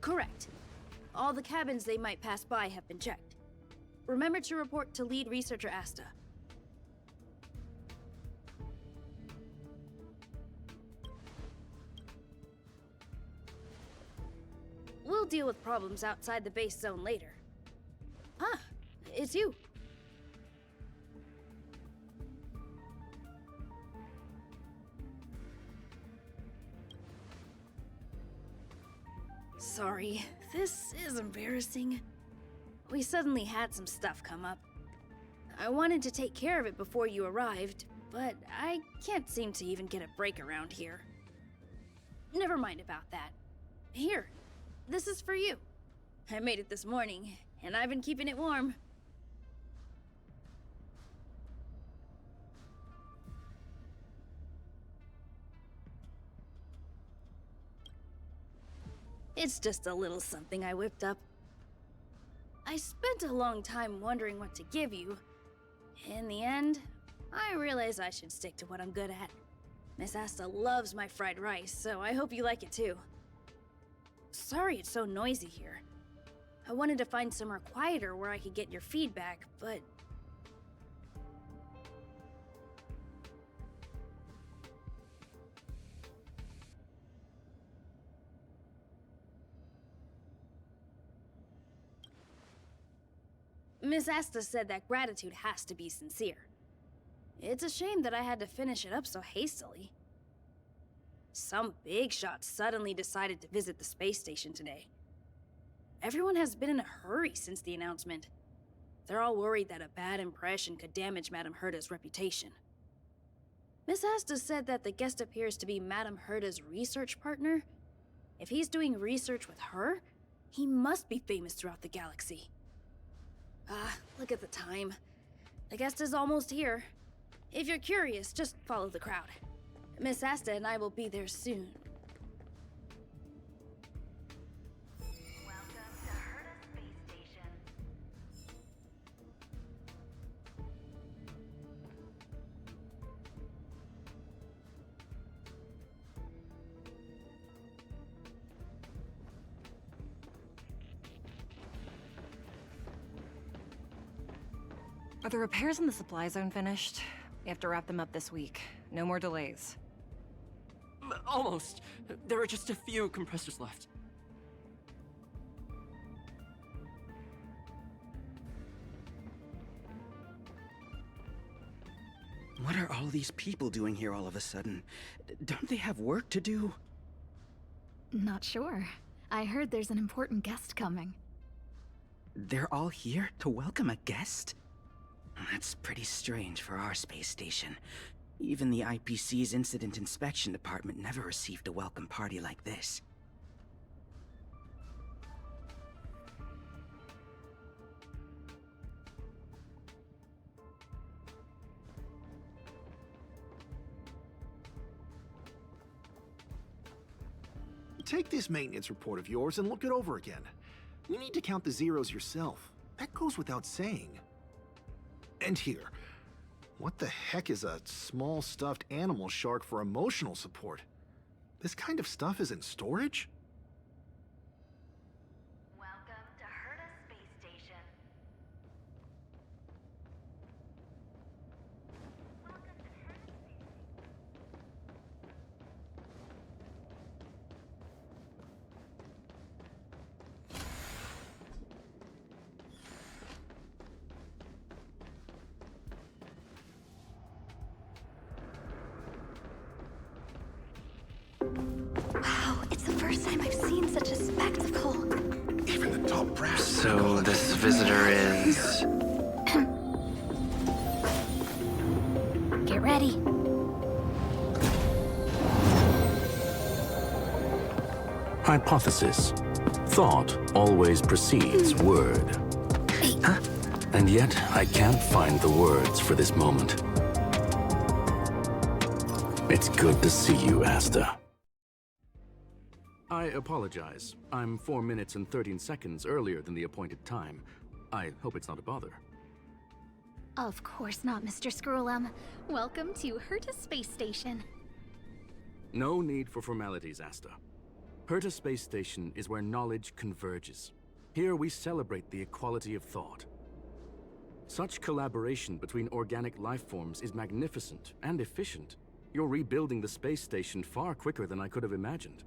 Correct. All the cabins they might pass by have been checked. Remember to report to lead researcher Asta. We'll deal with problems outside the base zone later. Ah, it's you. Sorry, this is embarrassing. We suddenly had some stuff come up. I wanted to take care of it before you arrived, but I can't seem to even get a break around here. Never mind about that. Here, this is for you. I made it this morning, and I've been keeping it warm. It's just a little something I whipped up. I spent a long time wondering what to give you. In the end, I realized I should stick to what I'm good at. Miss Asta loves my fried rice, so I hope you like it too. Sorry it's so noisy here. I wanted to find somewhere quieter where I could get your feedback, but... Miss Asta said that gratitude has to be sincere. It's a shame that I had to finish it up so hastily. Some big shot suddenly decided to visit the space station today. Everyone has been in a hurry since the announcement. They're all worried that a bad impression could damage Madame Herda's reputation. Miss Asta said that the guest appears to be Madame Herda's research partner. If he's doing research with her, he must be famous throughout the galaxy. Look at the time. The guest is almost here. If you're curious, just follow the crowd. Miss Asta and I will be there soon. Welcome to Herda Space Station. Are the repairs in the supply zone finished? We have to wrap them up this week. No more delays. Almost. There are just a few compressors left. What are all these people doing here all of a sudden? Don't they have work to do? Not sure. I heard there's an important guest coming. They're all here to welcome a guest? That's pretty strange for our space station. Even the IPC's Incident Inspection Department never received a welcome party like this. Take this maintenance report of yours and look it over again. You need to count the zeros yourself. That goes without saying. And here, what the heck is a small stuffed animal shark for emotional support? This kind of stuff is in storage? Welcome to Herda Space Station. Welcome to Herda Space Wow, it's the first time I've seen such a spectacle. Even the top brass. So this visitor is... Get ready. Hypothesis. Thought always precedes word. Huh? And yet, I can't find the words for this moment. It's good to see you, Asta. I apologize. I'm 4 minutes and 13 seconds earlier than the appointed time. I hope it's not a bother. Of course not, Mr. Scrollum. Welcome to Herta Space Station. No need for formalities, Asta. Herta Space Station is where knowledge converges. Here we celebrate the equality of thought. Such collaboration between organic life forms is magnificent and efficient. You're rebuilding the space station far quicker than I could have imagined.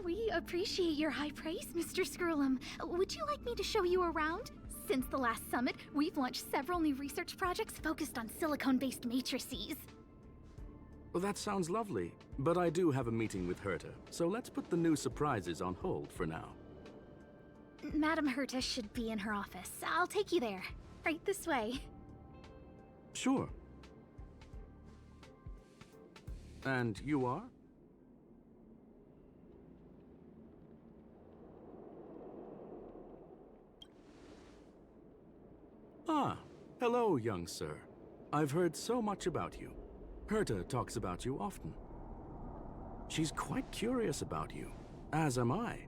We appreciate your high praise, Mr. Scrollum. Would you like me to show you around? Since the last summit, we've launched several new research projects focused on silicone-based matrices. Well, that sounds lovely, but I do have a meeting with Herta, so let's put the new surprises on hold for now. Madam Herta should be in her office. I'll take you there. Right this way. Sure. And you are? Ah, hello, young sir. I've heard so much about you. Herta talks about you often. She's quite curious about you, as am I.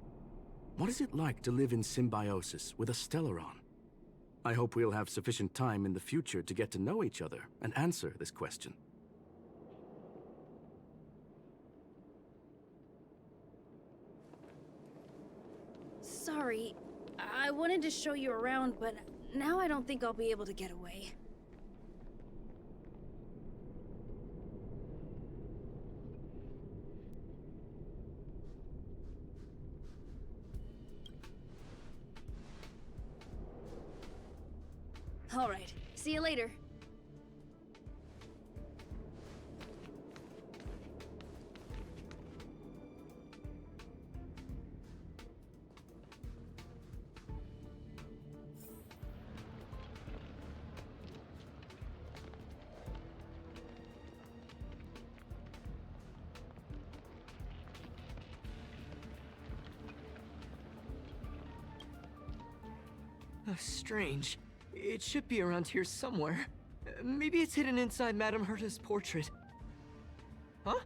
What is it like to live in symbiosis with a Stellaron? I hope we'll have sufficient time in the future to get to know each other and answer this question. Sorry, I wanted to show you around, but now I don't think I'll be able to get away. All right, see you later. Strange. It should be around here somewhere. Maybe it's hidden inside Madame Herta's portrait. Huh?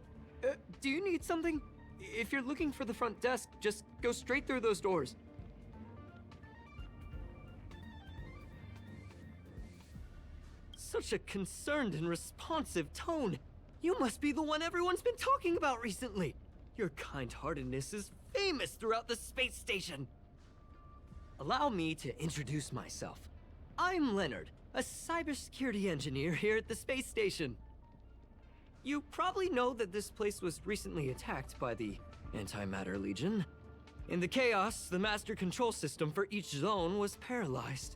Do you need something? If you're looking for the front desk, just go straight through those doors. Such a concerned and responsive tone. You must be the one everyone's been talking about recently. Your kind-heartedness is famous throughout the space station. Allow me to introduce myself. I'm Leonard, a cybersecurity engineer here at the space station. You probably know that this place was recently attacked by the Antimatter Legion. In the chaos, the master control system for each zone was paralyzed.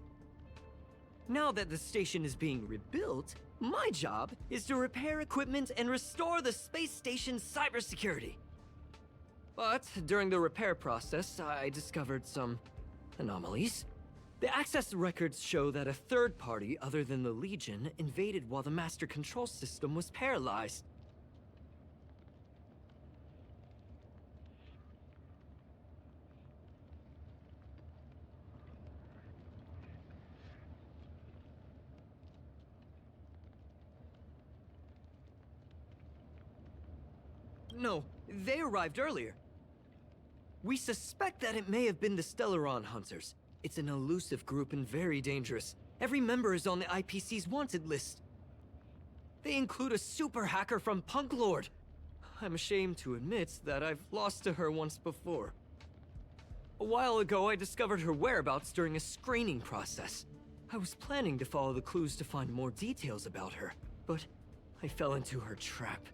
Now that the station is being rebuilt, my job is to repair equipment and restore the space station's cybersecurity. But during the repair process, I discovered some anomalies. The access records show that a third party other than the Legion invaded while the master control system was paralyzed. No, they arrived earlier. We suspect that it may have been the Stellaron Hunters. It's an elusive group and very dangerous. Every member is on the IPC's wanted list. They include a super hacker from Punk Lord. I'm ashamed to admit that I've lost to her once before. A while ago, I discovered her whereabouts during a screening process. I was planning to follow the clues to find more details about her, but I fell into her trap.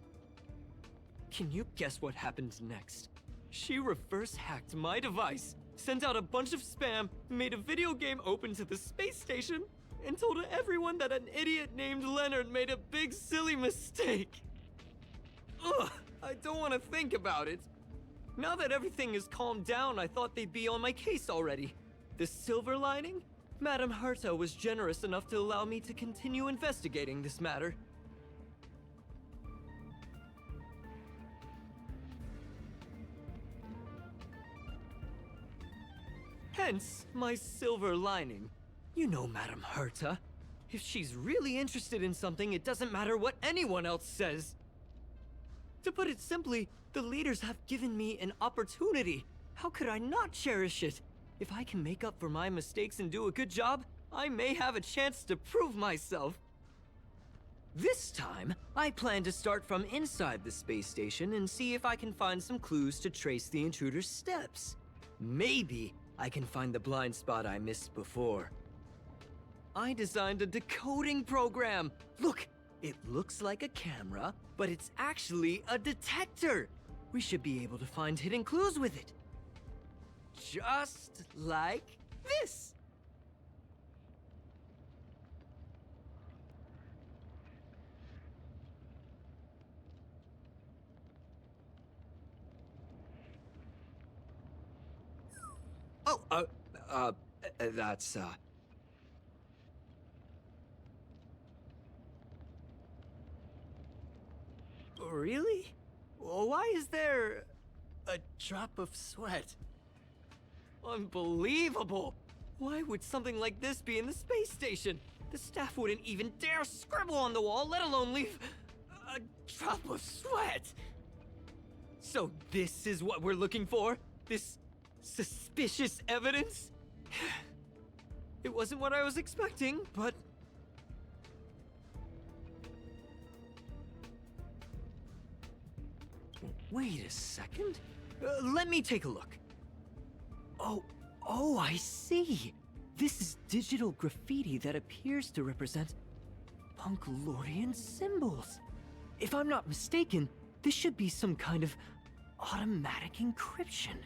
Can you guess what happened next? She reverse-hacked my device, sent out a bunch of spam, made a video game open to the space station, and told everyone that an idiot named Leonard made a big silly mistake. Ugh, I don't want to think about it. Now that everything is calmed down, I thought they'd be on my case already. The silver lining? Madame Herta was generous enough to allow me to continue investigating this matter. Hence, my silver lining. You know Madame Herta. If she's really interested in something, it doesn't matter what anyone else says. To put it simply, the leaders have given me an opportunity. How could I not cherish it? If I can make up for my mistakes and do a good job, I may have a chance to prove myself. This time, I plan to start from inside the space station and see if I can find some clues to trace the intruder's steps. Maybe I can find the blind spot I missed before. I designed a decoding program. Look, it looks like a camera, but it's actually a detector. We should be able to find hidden clues with it. Just like this. Oh, that's, Really? Why is there a drop of sweat? Unbelievable! Why would something like this be in the space station? The staff wouldn't even dare scribble on the wall, let alone leave a drop of sweat! So this is what we're looking for? This suspicious evidence? It wasn't what I was expecting, but... Wait a second. Let me take a look. Oh, I see. This is digital graffiti that appears to represent Punkalorian symbols. If I'm not mistaken, this should be some kind of automatic encryption.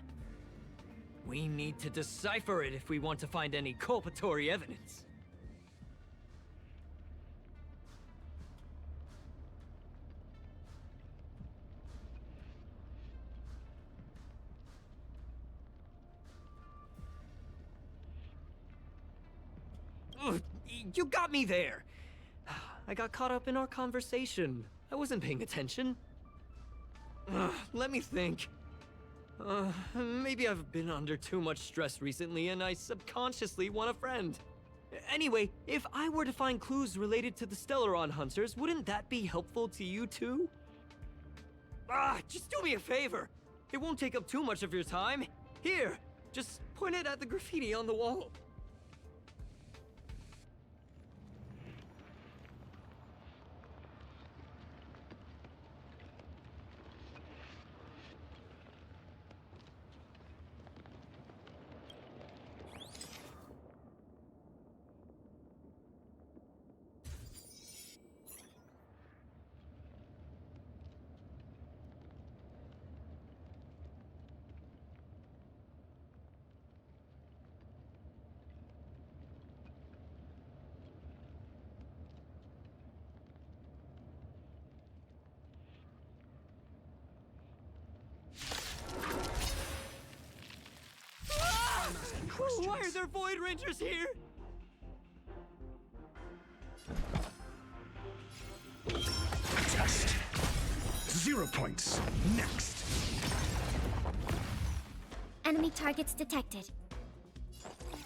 We need to decipher it if we want to find any culpatory evidence. Ugh, you got me there! I got caught up in our conversation. I wasn't paying attention. Let me think. Maybe I've been under too much stress recently and I subconsciously want a friend. Anyway, if I were to find clues related to the Stellaron hunters, wouldn't that be helpful to you too? Just do me a favor. It won't take up too much of your time. Here, just point it at the graffiti on the wall. Why are there Void Rangers here? Test. 0 points. Next. Enemy targets detected.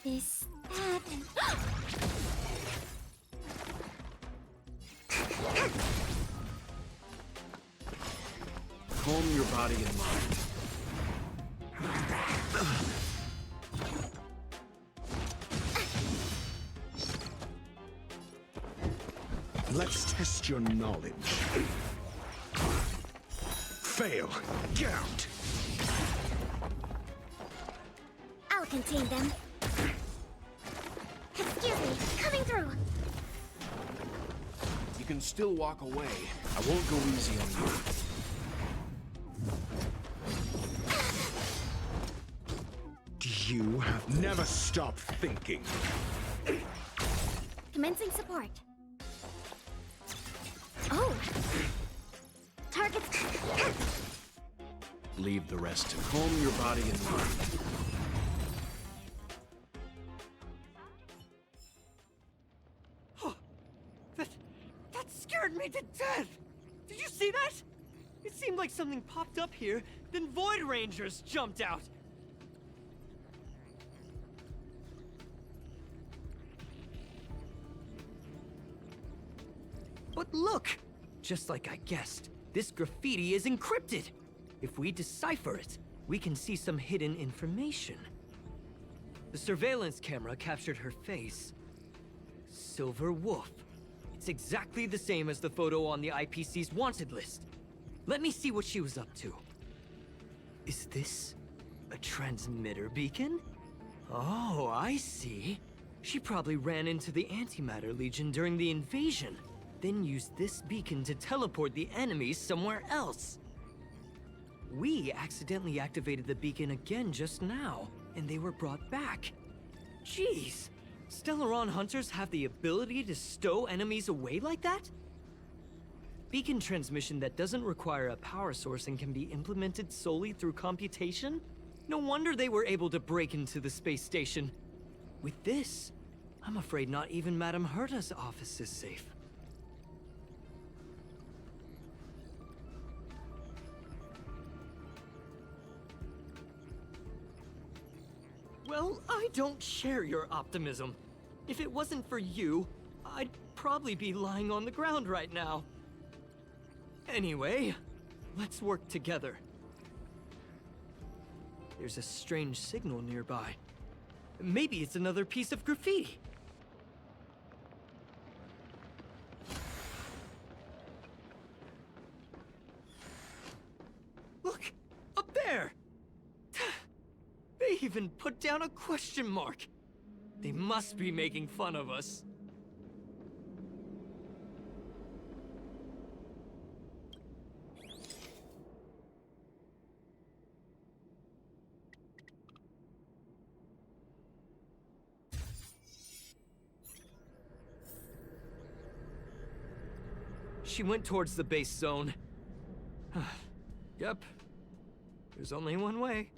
This, that, and... Calm your body and mind. Let's test your knowledge. Fail. Get out. I'll contain them. Excuse me, coming through. You can still walk away. I won't go easy on you. You have never stopped thinking. Commencing support. Oh! Targets... Leave the rest to calm your body and mind. That scared me to death! Did you see that? It seemed like something popped up here, then Void Rangers jumped out. But look! Just like I guessed, this graffiti is encrypted. If we decipher it, we can see some hidden information. The surveillance camera captured her face, Silver Wolf. It's exactly the same as the photo on the IPC's wanted list. Let me see what she was up to. Is this a transmitter beacon? Oh, I see. She probably ran into the Antimatter Legion during the invasion, then used this beacon to teleport the enemies somewhere else. We accidentally activated the beacon again just now, and they were brought back. Jeez, Stellaron hunters have the ability to stow enemies away like that? Beacon transmission that doesn't require a power source and can be implemented solely through computation? No wonder they were able to break into the space station. With this, I'm afraid not even Madame Herta's office is safe. Well, I don't share your optimism. If it wasn't for you, I'd probably be lying on the ground right now. Anyway, let's work together. There's a strange signal nearby. Maybe it's another piece of graffiti. Look, up there! They even put down a question mark. They must be making fun of us. She went towards the base zone. Yep. There's only one way.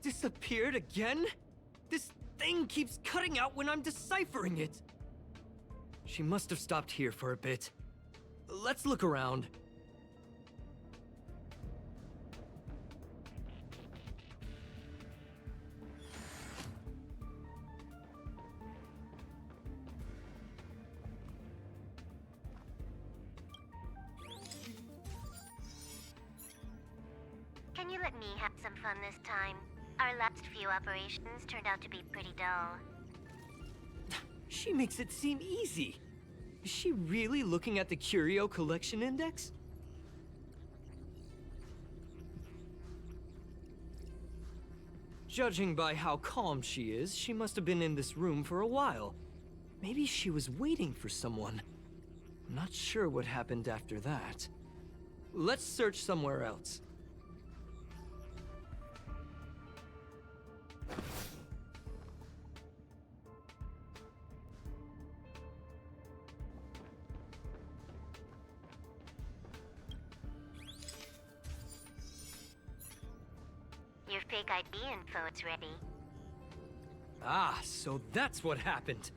Disappeared again? This thing keeps cutting out when I'm deciphering it. She must have stopped here for a bit. Let's look around. Can you let me have some fun this time? Our last few operations turned out to be pretty dull. She makes it seem easy. Is she really looking at the Curio Collection Index? Judging by how calm she is, she must have been in this room for a while. Maybe she was waiting for someone. I'm not sure what happened after that. Let's search somewhere else. Your fake ID info is ready. Ah, so that's what happened.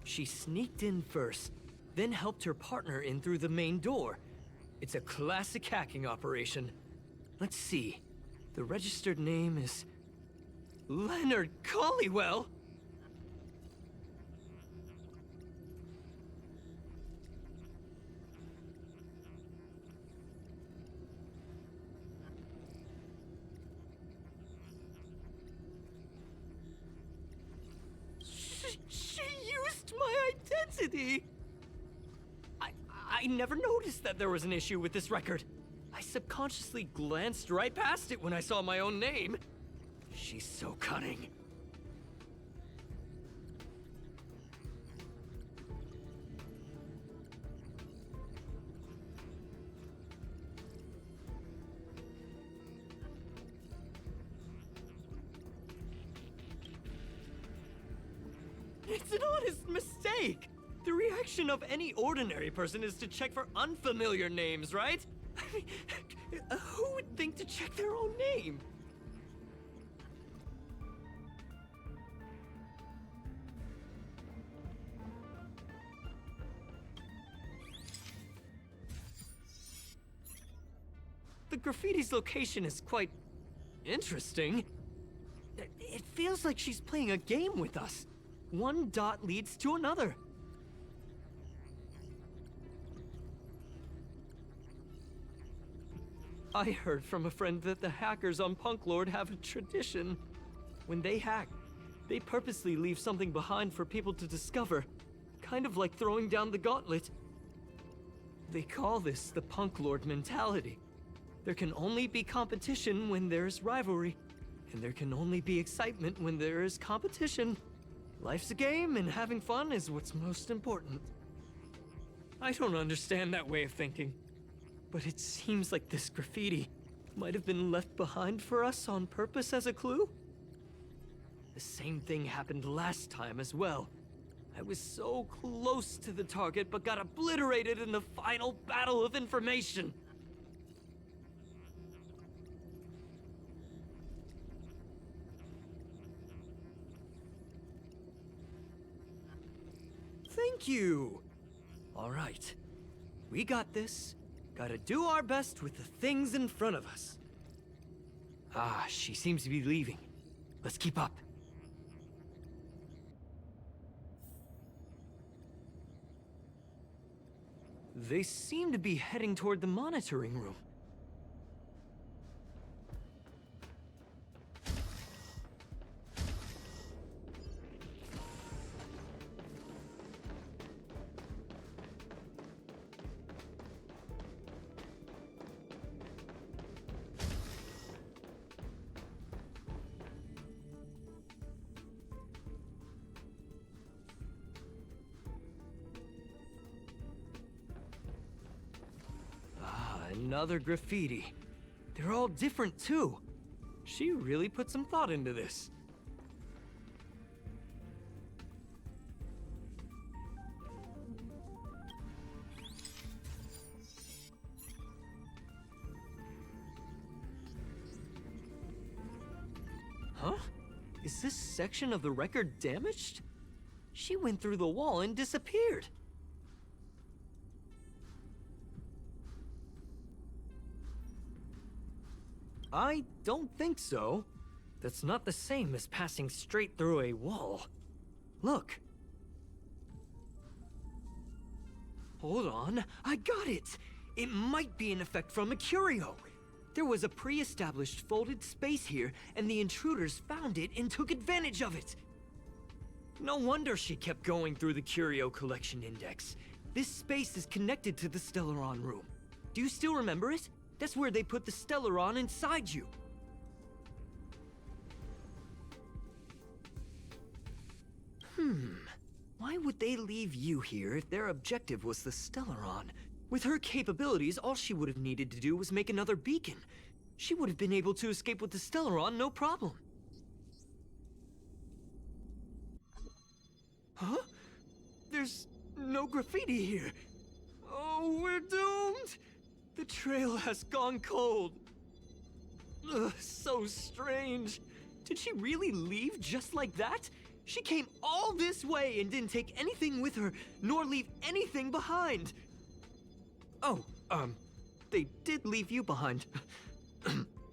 She sneaked in first, then helped her partner in through the main door. It's a classic hacking operation. Let's see. The registered name is Leonard Collywell. She used my identity! I never noticed that there was an issue with this record. I subconsciously glanced right past it when I saw my own name. She's so cunning. It's an honest mistake! The reaction of any ordinary person is to check for unfamiliar names, right? I mean, who would think to check their own name? The graffiti's location is quite interesting. It feels like she's playing a game with us. One dot leads to another. I heard from a friend that the hackers on Punk Lord have a tradition. When they hack, they purposely leave something behind for people to discover. Kind of like throwing down the gauntlet. They call this the Punk Lord mentality. There can only be competition when there's rivalry. And there can only be excitement when there is competition. Life's a game, and having fun is what's most important. I don't understand that way of thinking. But it seems like this graffiti might have been left behind for us on purpose as a clue? The same thing happened last time as well. I was so close to the target, but got obliterated in the final battle of information. Thank you! Alright. We got this. Gotta do our best with the things in front of us. Ah, she seems to be leaving. Let's keep up. They seem to be heading toward the monitoring room. Another graffiti. They're all different too. She really put some thought into this. Huh? Is this section of the record damaged? She went through the wall and disappeared. I don't think so. That's not the same as passing straight through a wall. Look. Hold on, I got it! It might be an effect from a curio. There was a pre-established folded space here, and the intruders found it and took advantage of it. No wonder she kept going through the curio collection index. This space is connected to the Stellaron room. Do you still remember it? That's where they put the Stellaron inside you. Why would they leave you here if their objective was the Stellaron? With her capabilities, all she would have needed to do was make another beacon. She would have been able to escape with the Stellaron, no problem. Huh? There's no graffiti here. Oh, we're doomed! The trail has gone cold. Ugh, so strange. Did she really leave just like that? She came all this way and didn't take anything with her, nor leave anything behind. Oh, they did leave you behind.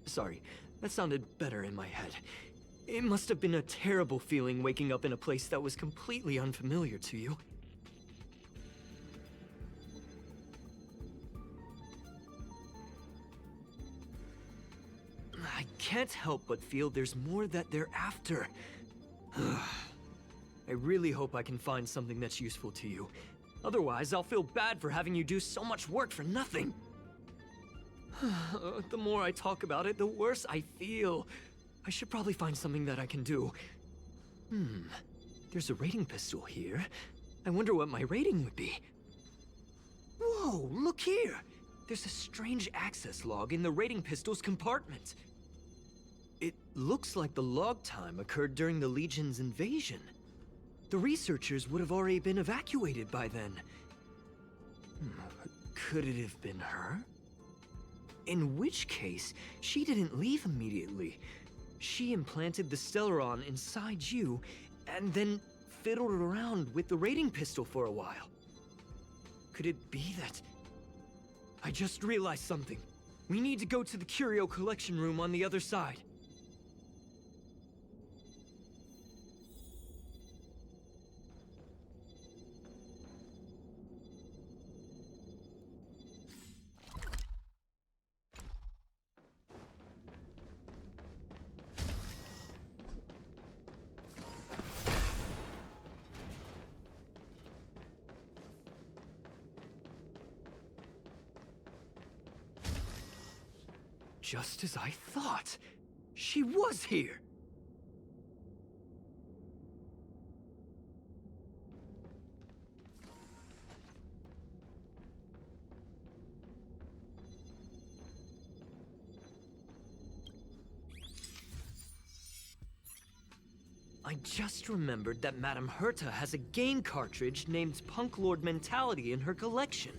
Sorry, that sounded better in my head. It must have been a terrible feeling waking up in a place that was completely unfamiliar to you. I can't help but feel there's more that they're after. I really hope I can find something that's useful to you. Otherwise, I'll feel bad for having you do so much work for nothing. The more I talk about it, the worse I feel. I should probably find something that I can do. There's a rating pistol here. I wonder what my rating would be. Whoa, look here! There's a strange access log in the rating pistol's compartment. It looks like the log time occurred during the Legion's invasion. The researchers would have already been evacuated by then. Could it have been her? In which case, she didn't leave immediately. She implanted the Stellaron inside you, and then fiddled around with the rating pistol for a while. Could it be that... I just realized something. We need to go to the curio collection room on the other side. Just as I thought. She was here! I just remembered that Madame Herta has a game cartridge named Punk Lord Mentality in her collection.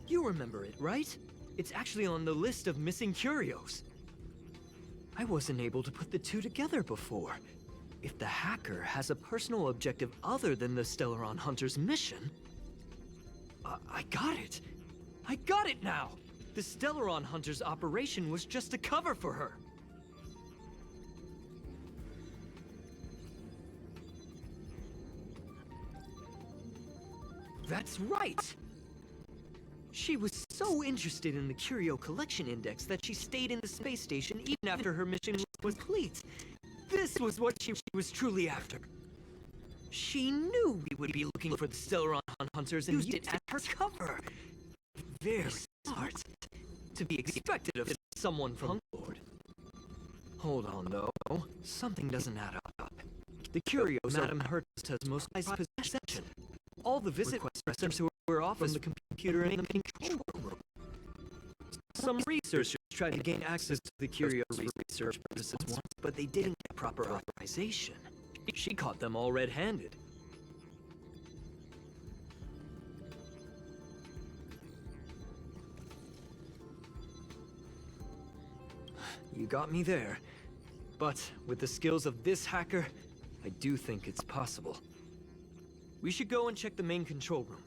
You remember it, right? It's actually on the list of missing curios. I wasn't able to put the two together before. If the hacker has a personal objective other than the Stellaron Hunter's mission... I got it! I got it now! The Stellaron Hunter's operation was just a cover for her. That's right! She was so interested in the Curio Collection Index that she stayed in the space station even after her mission was complete. This was what she was truly after. She knew we would be looking for the Stellaron Hunters and used it as her cover. Very smart. To be expected of someone from Lord. Hold on, though. Something doesn't add up. The Curios Madame Herta's most prized possession. All the visit requests were off from the computer in the control room. Some researchers tried to gain access to the Curios for research purposes once, but they didn't get proper authorization. She caught them all red-handed. You got me there. But with the skills of this hacker, I do think it's possible. We should go and check the main control room.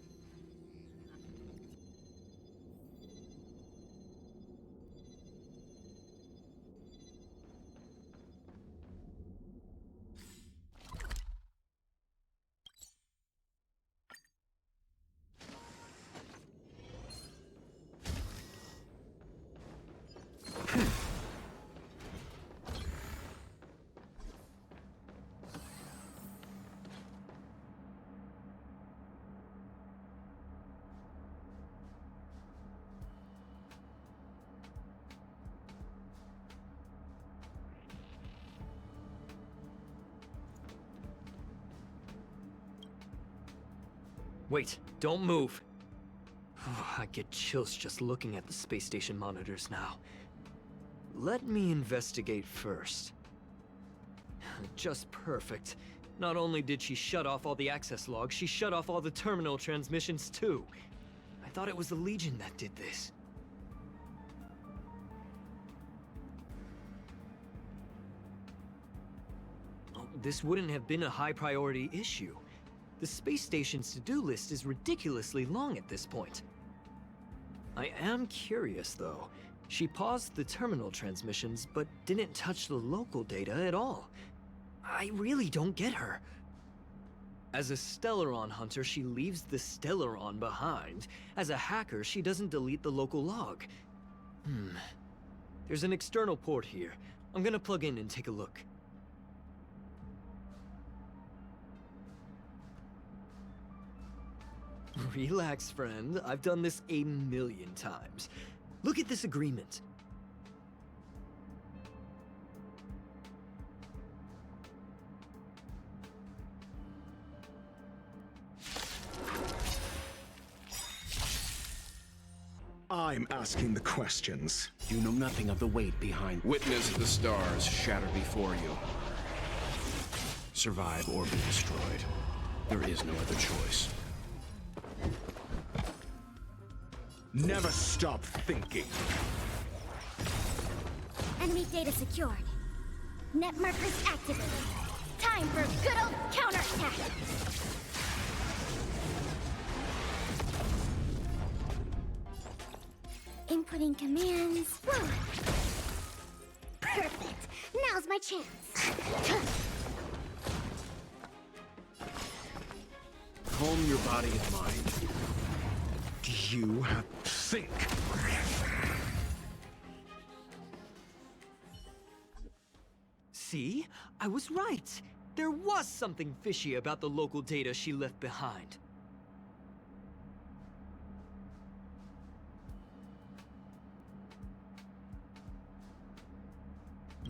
Wait, don't move. I get chills just looking at the space station monitors now. Let me investigate first. Just perfect. Not only did she shut off all the access logs, she shut off all the terminal transmissions too. I thought it was the Legion that did this. This wouldn't have been a high priority issue. The space station's to-do list is ridiculously long at this point. I am curious, though. She paused the terminal transmissions, but didn't touch the local data at all. I really don't get her. As a Stellaron hunter, she leaves the Stellaron behind. As a hacker, she doesn't delete the local log. There's an external port here. I'm gonna plug in and take a look. Relax, friend. I've done this 1,000,000 times. Look at this agreement. I'm asking the questions. You know nothing of the weight behind. Witness the stars shatter before you. Survive or be destroyed. There is no other choice. Never stop thinking. Enemy data secured. Net markers activated. Time for a good old counterattack. Inputting commands. Whoa. Perfect. Now's my chance. Calm your body and mind. You have to think. See? I was right. There was something fishy about the local data she left behind.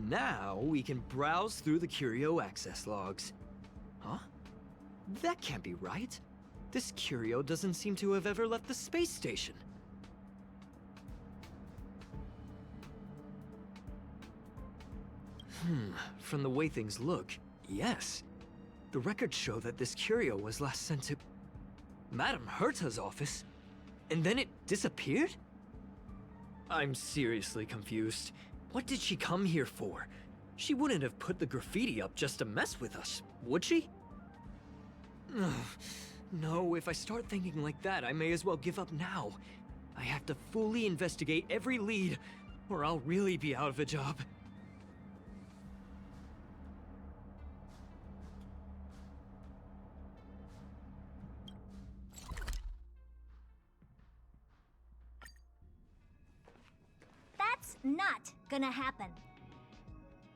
Now we can browse through the Curio access logs. Huh? That can't be right. This Curio doesn't seem to have ever left the space station. From the way things look, yes. The records show that this Curio was last sent to Madame Herta's office, and then it disappeared? I'm seriously confused. What did she come here for? She wouldn't have put the graffiti up just to mess with us, would she? Ugh. No, if I start thinking like that, I may as well give up now. I have to fully investigate every lead, or I'll really be out of a job. That's not gonna happen.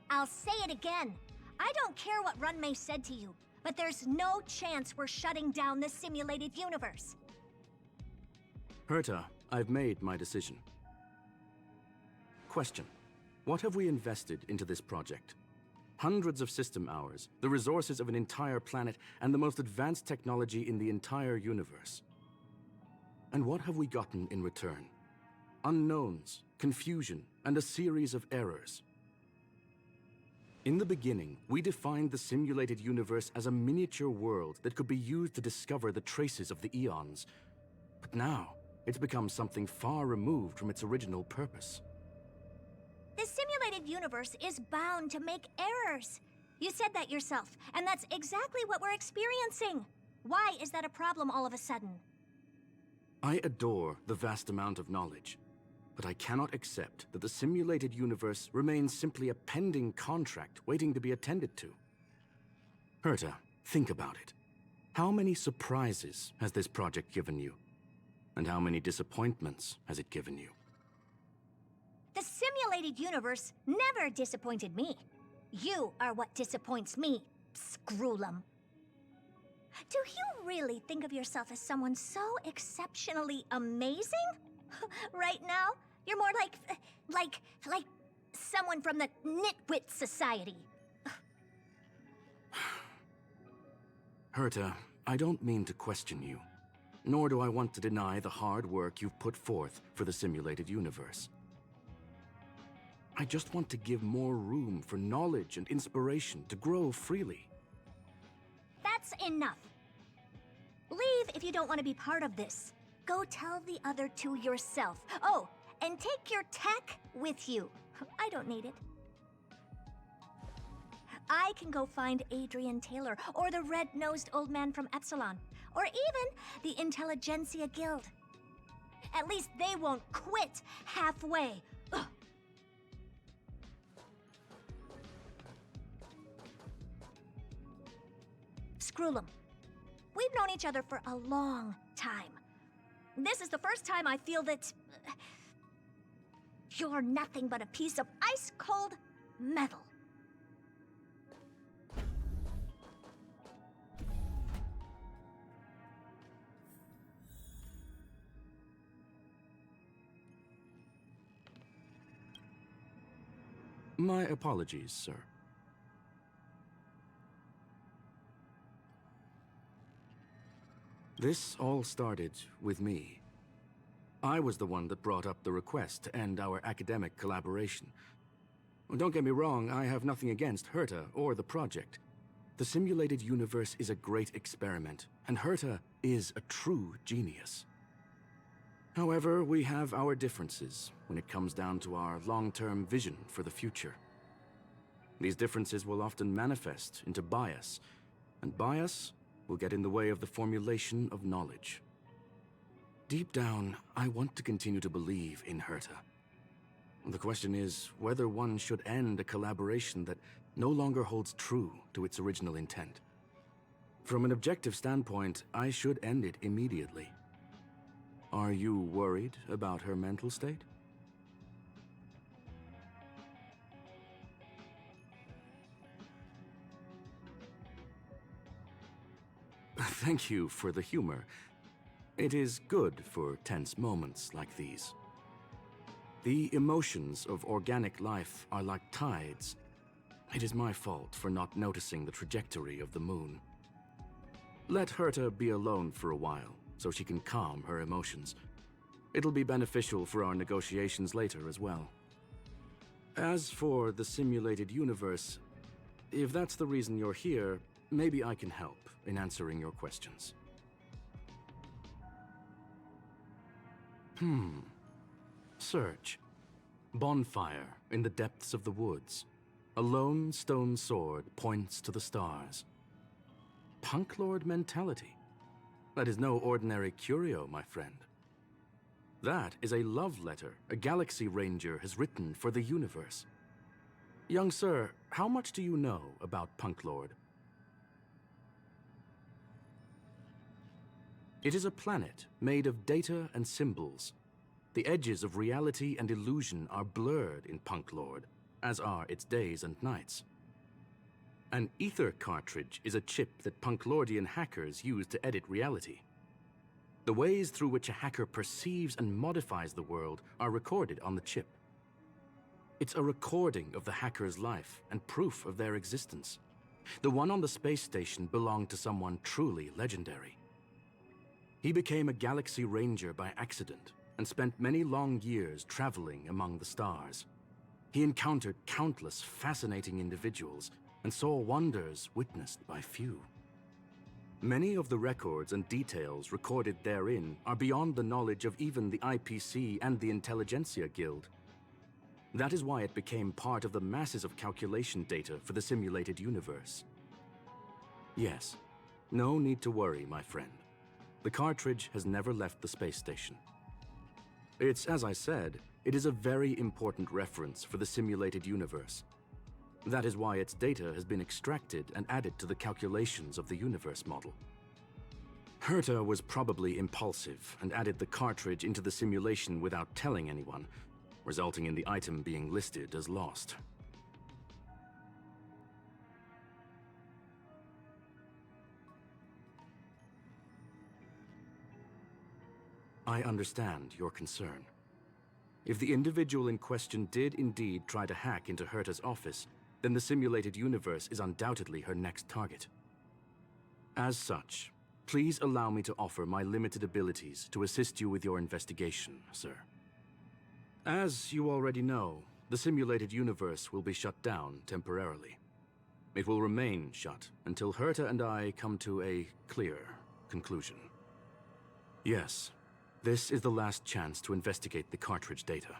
I'll say it again. I don't care what Runmei said to you, but there's no chance we're shutting down this simulated universe. Herta, I've made my decision. Question. What have we invested into this project? Hundreds of system hours, the resources of an entire planet, and the most advanced technology in the entire universe. And what have we gotten in return? Unknowns, confusion, and a series of errors. In the beginning, we defined the simulated universe as a miniature world that could be used to discover the traces of the eons. But now, it's become something far removed from its original purpose. This simulated universe is bound to make errors. You said that yourself, and that's exactly what we're experiencing. Why is that a problem all of a sudden? I adore the vast amount of knowledge, but I cannot accept that the simulated universe remains simply a pending contract waiting to be attended to. Herta, think about it. How many surprises has this project given you? And how many disappointments has it given you? The simulated universe never disappointed me. You are what disappoints me, Scroolum. Do you really think of yourself as someone so exceptionally amazing? Right now, you're more like someone from the Nitwit Society. Herta, I don't mean to question you, nor do I want to deny the hard work you've put forth for the simulated universe. I just want to give more room for knowledge and inspiration to grow freely. That's enough. Leave if you don't want to be part of this. Go tell the other two yourself. Oh, and take your tech with you. I don't need it. I can go find Adrian Taylor, or the red-nosed old man from Epsilon, or even the Intelligentsia Guild. At least they won't quit halfway. Ugh. Scroolum, we've known each other for a long time. This is the first time I feel that you're nothing but a piece of ice-cold metal. My apologies, sir. This all started with me. I was the one that brought up the request to end our academic collaboration. Don't get me wrong, I have nothing against Herta or the project. The simulated universe is a great experiment, and Herta is a true genius. However, we have our differences when it comes down to our long-term vision for the future. These differences will often manifest into bias, and bias will get in the way of the formulation of knowledge. Deep down, I want to continue to believe in Herta. The question is whether one should end a collaboration that no longer holds true to its original intent. From an objective standpoint, I should end it immediately. Are you worried about her mental state? Thank you for the humor. It is good for tense moments like these. The emotions of organic life are like tides. It is my fault for not noticing the trajectory of the moon. Let Herta be alone for a while, so she can calm her emotions. It'll be beneficial for our negotiations later as well. As for the simulated universe, if that's the reason you're here, maybe I can help in answering your questions. Search. Bonfire in the depths of the woods. A lone stone sword points to the stars. Punk Lord mentality. That is no ordinary curio, my friend. That is a love letter a Galaxy Ranger has written for the universe. Young sir, how much do you know about Punk Lord? It is a planet made of data and symbols. The edges of reality and illusion are blurred in Punk Lord, as are its days and nights. An ether cartridge is a chip that Punklordian hackers use to edit reality. The ways through which a hacker perceives and modifies the world are recorded on the chip. It's a recording of the hacker's life and proof of their existence. The one on the space station belonged to someone truly legendary. He became a Galaxy Ranger by accident and spent many long years traveling among the stars. He encountered countless fascinating individuals and saw wonders witnessed by few. Many of the records and details recorded therein are beyond the knowledge of even the IPC and the Intelligentsia Guild. That is why it became part of the masses of calculation data for the simulated universe. Yes, no need to worry, my friend. The cartridge has never left the space station. It's, as I said, it is a very important reference for the simulated universe. That is why its data has been extracted and added to the calculations of the universe model. Herta was probably impulsive and added the cartridge into the simulation without telling anyone, resulting in the item being listed as lost. I understand your concern. If the individual in question did indeed try to hack into Herta's office, then the simulated universe is undoubtedly her next target. As such, please allow me to offer my limited abilities to assist you with your investigation, sir. As you already know, the simulated universe will be shut down temporarily. It will remain shut until Herta and I come to a clear conclusion. Yes, this is the last chance to investigate the cartridge data.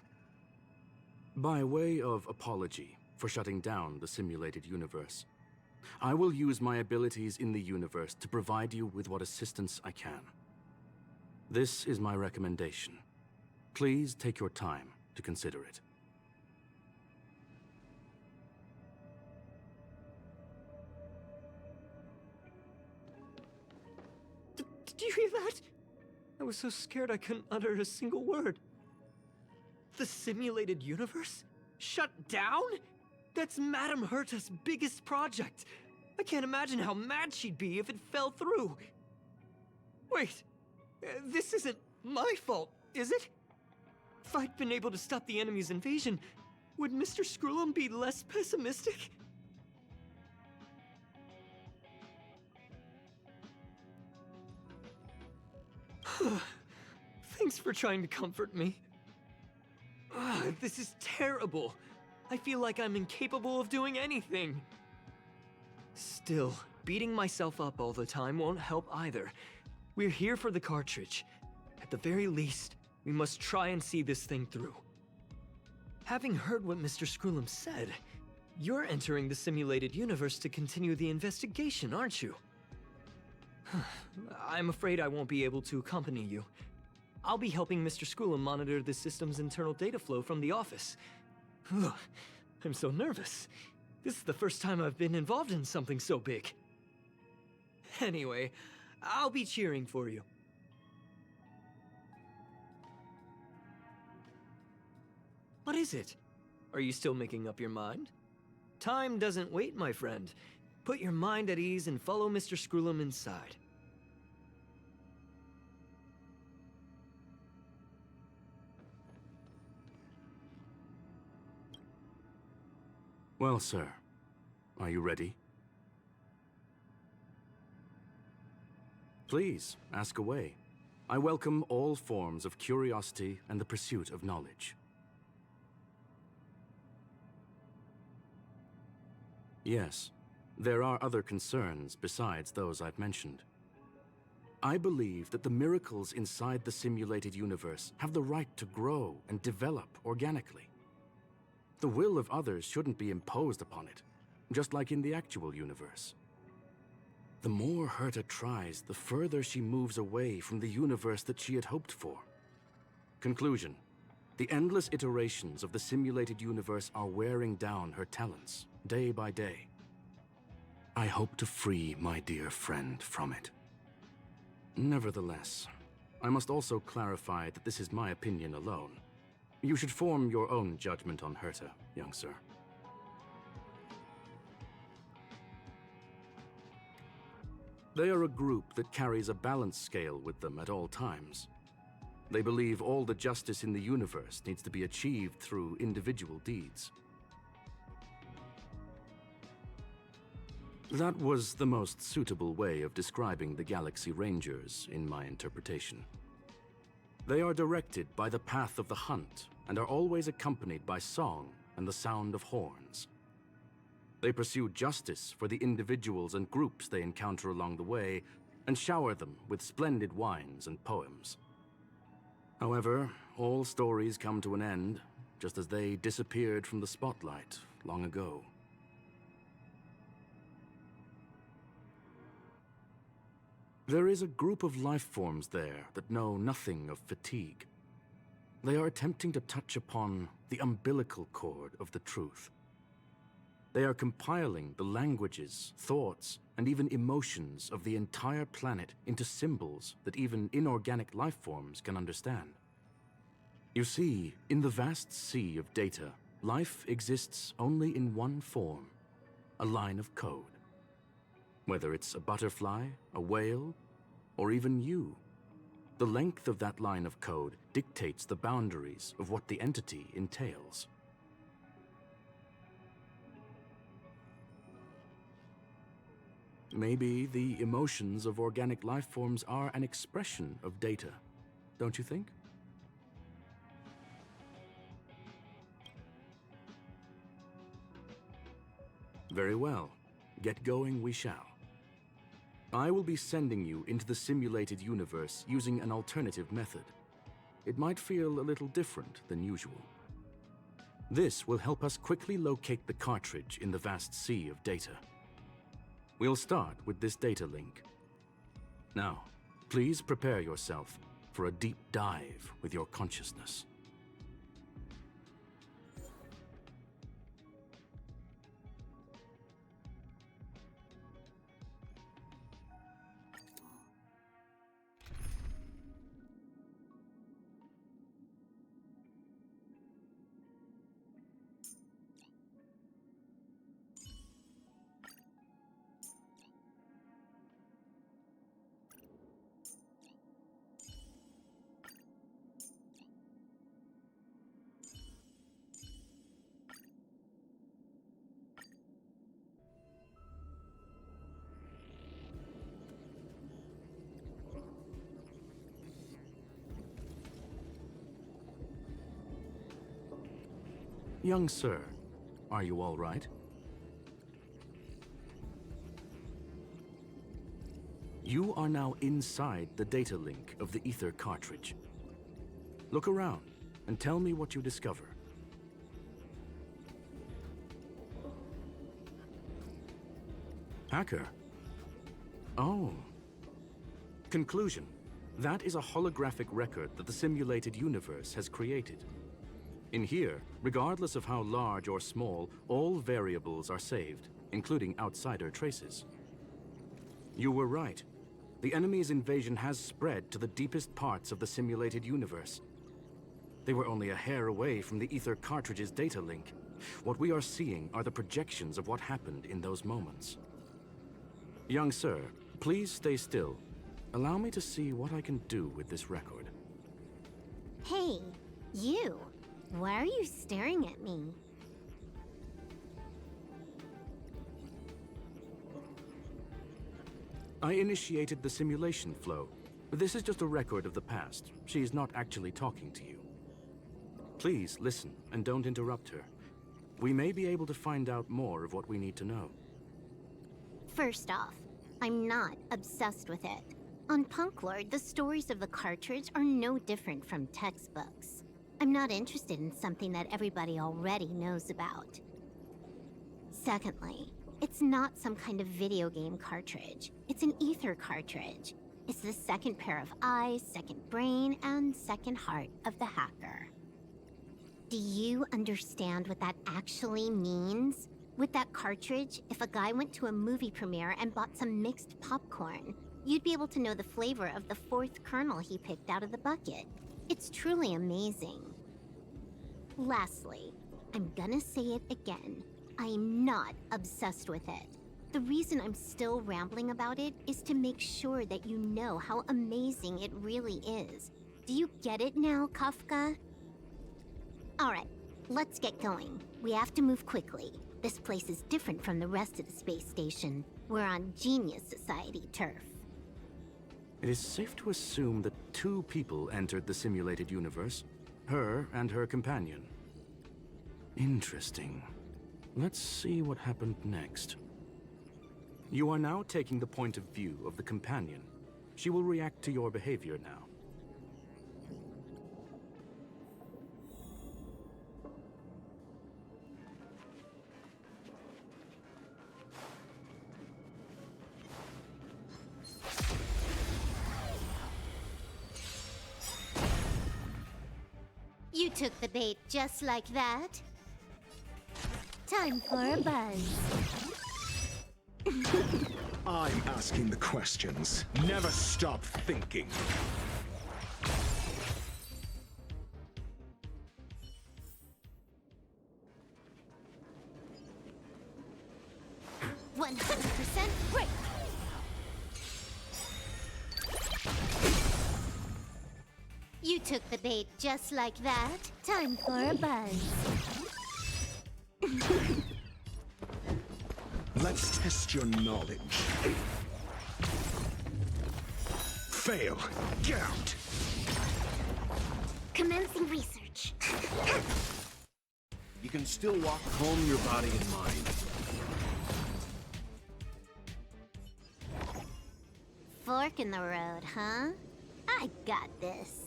By way of apology for shutting down the simulated universe, I will use my abilities in the universe to provide you with what assistance I can. This is my recommendation. Please take your time to consider it. Did you hear that? I was so scared I couldn't utter a single word. The simulated universe? Shut down? That's Madame Herta's biggest project. I can't imagine how mad she'd be if it fell through. Wait, this isn't my fault, is it? If I'd been able to stop the enemy's invasion, would Mr. Skrullum be less pessimistic? Thanks for trying to comfort me. This is terrible. I feel like I'm incapable of doing anything. Still, beating myself up all the time won't help either. We're here for the cartridge. At the very least, we must try and see this thing through. Having heard what Mr. Skrullum said, you're entering the simulated universe to continue the investigation, aren't you? I'm afraid I won't be able to accompany you. I'll be helping Mr. Skrullum monitor the system's internal data flow from the office. Ugh, I'm so nervous. This is the first time I've been involved in something so big. Anyway, I'll be cheering for you. What is it? Are you still making up your mind? Time doesn't wait, my friend. Put your mind at ease and follow Mr. Skrullum inside. Well, sir, are you ready? Please, ask away. I welcome all forms of curiosity and the pursuit of knowledge. Yes, there are other concerns besides those I've mentioned. I believe that the miracles inside the simulated universe have the right to grow and develop organically. The will of others shouldn't be imposed upon it, just like in the actual universe. The more Herta tries, the further she moves away from the universe that she had hoped for. Conclusion: the endless iterations of the simulated universe are wearing down her talents, day by day. I hope to free my dear friend from it. Nevertheless, I must also clarify that this is my opinion alone. You should form your own judgment on Herta, young sir. They are a group that carries a balance scale with them at all times. They believe all the justice in the universe needs to be achieved through individual deeds. That was the most suitable way of describing the Galaxy Rangers, in my interpretation. They are directed by the path of the hunt and are always accompanied by song and the sound of horns. They pursue justice for the individuals and groups they encounter along the way and shower them with splendid wines and poems. However, all stories come to an end, just as they disappeared from the spotlight long ago. There is a group of life forms there that know nothing of fatigue. They are attempting to touch upon the umbilical cord of the truth. They are compiling the languages, thoughts, and even emotions of the entire planet into symbols that even inorganic life forms can understand. You see, in the vast sea of data, life exists only in one form: a line of code. Whether it's a butterfly, a whale, or even you, the length of that line of code dictates the boundaries of what the entity entails. Maybe the emotions of organic life forms are an expression of data, don't you think? Very well. Get going we shall. I will be sending you into the simulated universe using an alternative method. It might feel a little different than usual. This will help us quickly locate the cartridge in the vast sea of data. We'll start with this data link. Now, please prepare yourself for a deep dive with your consciousness. Young sir, are you all right? You are now inside the data link of the ether cartridge. Look around and tell me what you discover. Hacker? Oh. Conclusion. That is a holographic record that the simulated universe has created. In here, regardless of how large or small, all variables are saved, including outsider traces. You were right. The enemy's invasion has spread to the deepest parts of the simulated universe. They were only a hair away from the ether cartridge's data link. What we are seeing are the projections of what happened in those moments. Young sir, please stay still. Allow me to see what I can do with this record. Hey, you. Why are you staring at me? I initiated the simulation flow. This is just a record of the past. She's not actually talking to you. Please listen and don't interrupt her. We may be able to find out more of what we need to know. First off, I'm not obsessed with it. On Punklord, the stories of the cartridge are no different from textbooks. I'm not interested in something that everybody already knows about. Secondly, it's not some kind of video game cartridge. It's an ether cartridge. It's the second pair of eyes, second brain, and second heart of the hacker. Do you understand what that actually means? With that cartridge, if a guy went to a movie premiere and bought some mixed popcorn, you'd be able to know the flavor of the fourth kernel he picked out of the bucket. It's truly amazing. Lastly, I'm gonna say it again. I'm not obsessed with it. The reason I'm still rambling about it is to make sure that you know how amazing it really is. Do you get it now, Kafka? Alright, let's get going. We have to move quickly. This place is different from the rest of the space station. We're on Genius Society turf. It is safe to assume that two people entered the simulated universe. Her and her companion. Interesting. Let's see what happened next. You are now taking the point of view of the companion. She will react to your behavior now. You took the bait just like that. Time for a buzz. I'm asking the questions. Never stop thinking. Great. You took the bait just like that. Time for a buzz. Let's test your knowledge. Fail. Get out. Commencing research. You can still walk home your body and mind. Fork in the road, huh? I got this.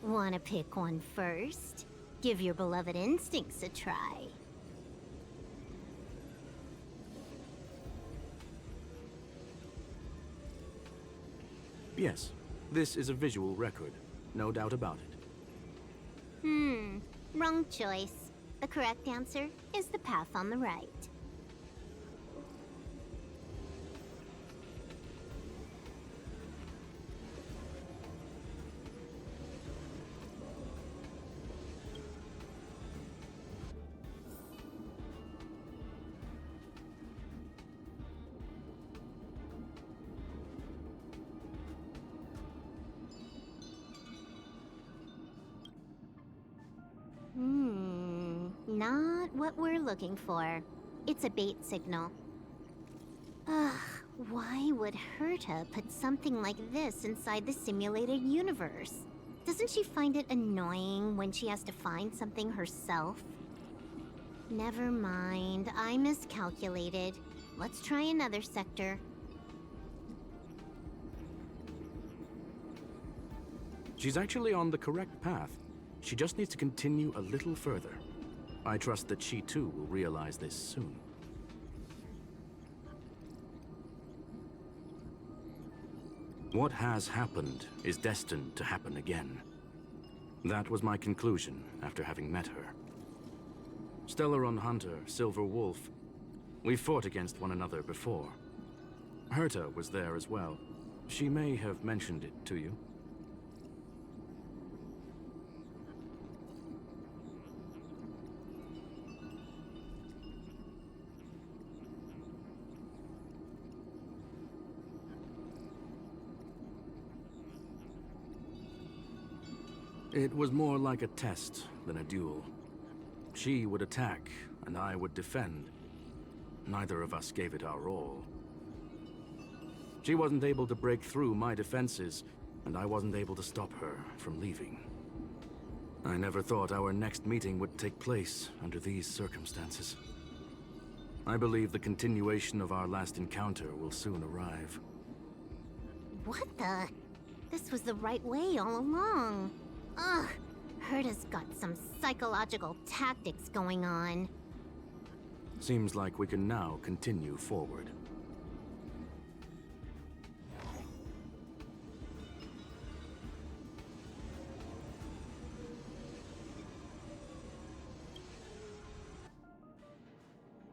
Wanna pick one first? Give your beloved instincts a try. Yes, this is a visual record. No doubt about it. Wrong choice. The correct answer is the path on the right. Not what we're looking for. It's a bait signal. Ugh, why would Herta put something like this inside the simulated universe? Doesn't she find it annoying when she has to find something herself? Never mind, I miscalculated. Let's try another sector. She's actually on the correct path. She just needs to continue a little further. I trust that she too will realize this soon. What has happened is destined to happen again. That was my conclusion after having met her. Stellaron Hunter, Silver Wolf. We fought against one another before. Herta was there as well. She may have mentioned it to you. It was more like a test than a duel. She would attack, and I would defend. Neither of us gave it our all. She wasn't able to break through my defenses, and I wasn't able to stop her from leaving. I never thought our next meeting would take place under these circumstances. I believe the continuation of our last encounter will soon arrive. What the? This was the right way all along. Ugh, Herta's got some psychological tactics going on. Seems like we can now continue forward.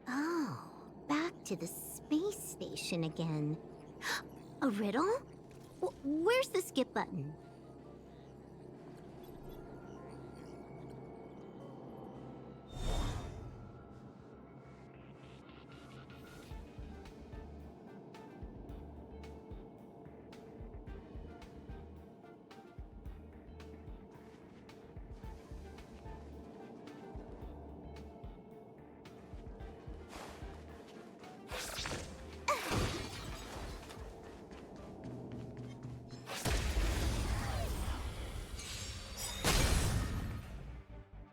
Oh, back to the space station again. A riddle? Where's the skip button?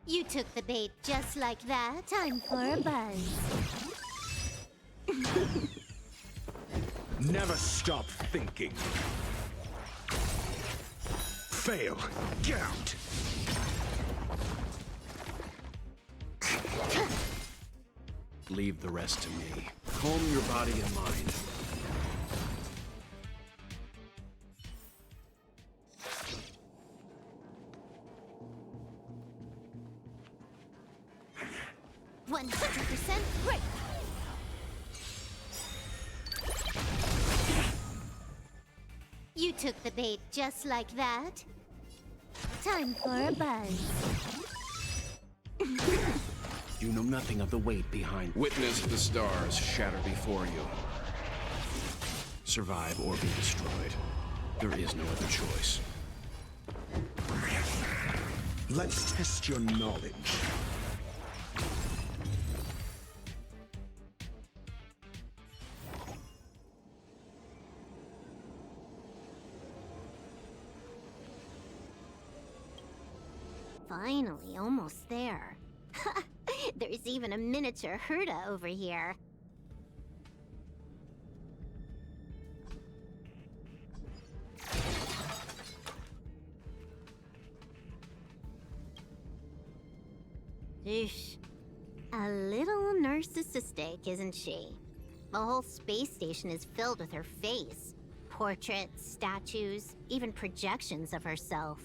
You took the bait just like that. Time for a buzz. Never stop thinking. Fail. Get out. Leave the rest to me. Calm your body and mind. Great! You took the bait just like that. Time for a buzz. You know nothing of the weight behind. Witness the stars shatter before you. Survive or be destroyed. There is no other choice. Let's test your knowledge. Finally, almost there. There's even a miniature Herta over here. Eesh. A little narcissistic, isn't she? The whole space station is filled with her face. Portraits, statues, even projections of herself.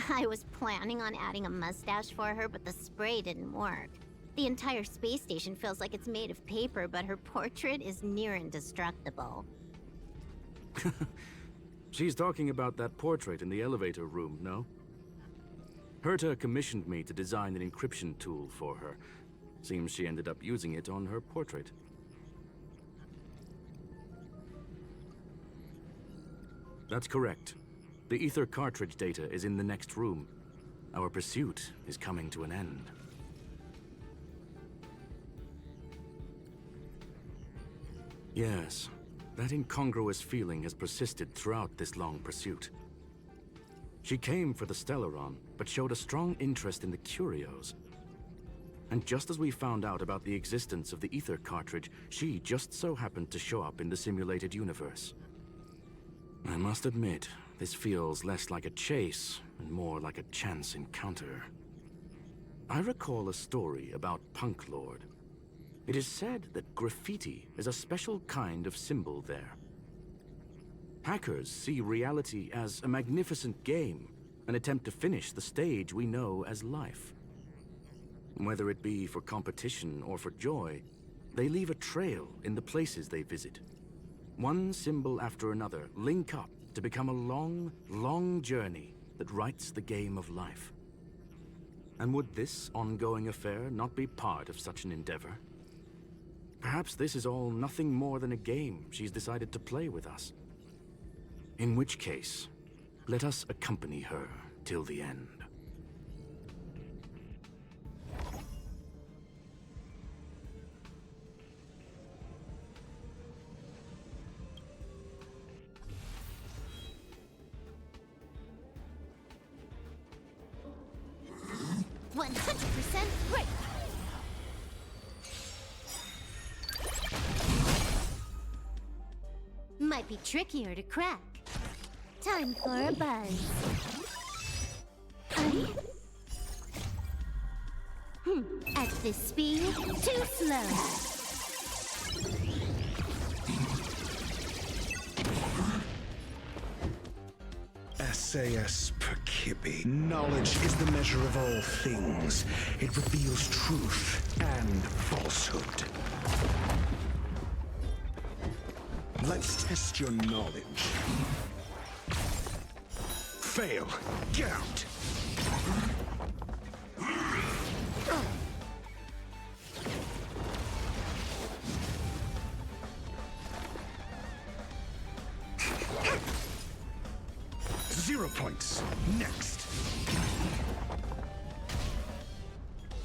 I was planning on adding a mustache for her, but the spray didn't work. The entire space station feels like it's made of paper, but her portrait is near indestructible. She's talking about that portrait in the elevator room, no? Herta commissioned me to design an encryption tool for her. Seems she ended up using it on her portrait. That's correct. The ether cartridge data is in the next room. Our pursuit is coming to an end. Yes, that incongruous feeling has persisted throughout this long pursuit. She came for the Stellaron, but showed a strong interest in the curios. And just as we found out about the existence of the ether cartridge, she just so happened to show up in the simulated universe. I must admit, this feels less like a chase and more like a chance encounter. I recall a story about Punk Lord. It is said that graffiti is a special kind of symbol there. Hackers see reality as a magnificent game, an attempt to finish the stage we know as life. Whether it be for competition or for joy, they leave a trail in the places they visit. One symbol after another link up to become a long, long journey that writes the game of life. And would this ongoing affair not be part of such an endeavor? Perhaps this is all nothing more than a game she's decided to play with us. In which case, let us accompany her till the end. 100% great! Might be trickier to crack. Time for a buzz. At this speed, too slow. SAS per Kibbe. Knowledge is the measure of all things. It reveals truth and falsehood. Let's test your knowledge. Fail. Get out. 0 points. Next.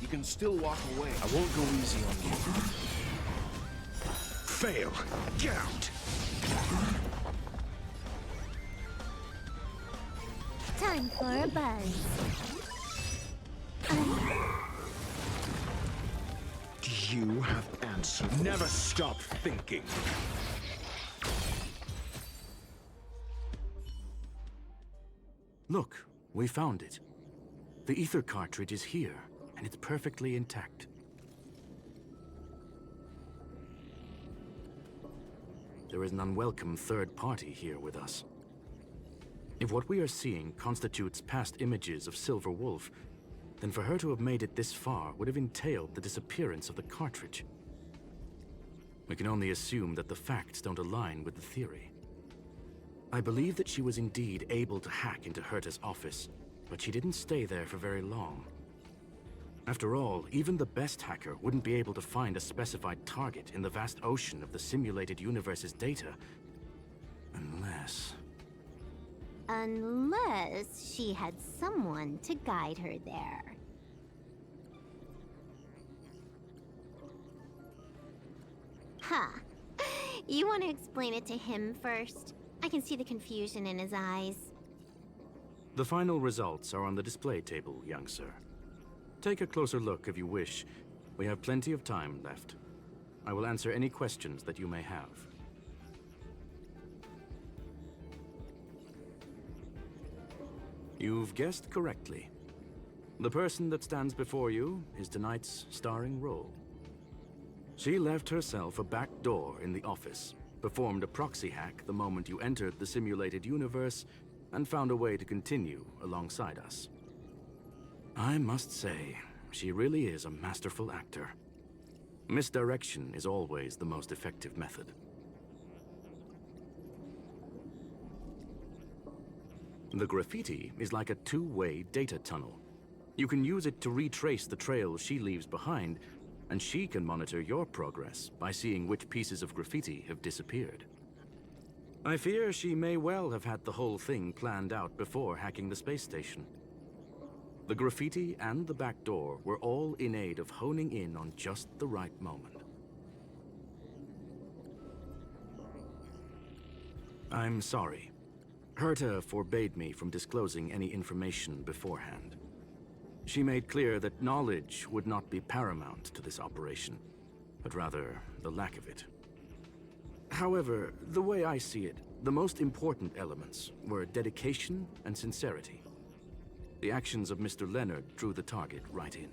You can still walk away. I won't go easy on you. Fail. Get out. Time for a buzz. Do you have answers? Never stop thinking. Look, we found it. The ether cartridge is here, and it's perfectly intact. There is an unwelcome third party here with us. If what we are seeing constitutes past images of Silver Wolf, then for her to have made it this far would have entailed the disappearance of the cartridge. We can only assume that the facts don't align with the theory. I believe that she was indeed able to hack into Herta's office, but she didn't stay there for very long. After all, even the best hacker wouldn't be able to find a specified target in the vast ocean of the simulated universe's data. Unless she had someone to guide her there. Huh. You want to explain it to him first? I can see the confusion in his eyes. The final results are on the display table, young sir. Take a closer look if you wish. We have plenty of time left. I will answer any questions that you may have. You've guessed correctly. The person that stands before you is tonight's starring role. She left herself a back door in the office, performed a proxy hack the moment you entered the simulated universe, and found a way to continue alongside us. I must say, she really is a masterful actor. Misdirection is always the most effective method. The graffiti is like a two-way data tunnel. You can use it to retrace the trails she leaves behind, and she can monitor your progress by seeing which pieces of graffiti have disappeared. I fear she may well have had the whole thing planned out before hacking the space station. The graffiti and the back door were all in aid of honing in on just the right moment. I'm sorry. Herta forbade me from disclosing any information beforehand. She made clear that knowledge would not be paramount to this operation, but rather the lack of it. However, the way I see it, the most important elements were dedication and sincerity. The actions of Mr. Leonard drew the target right in.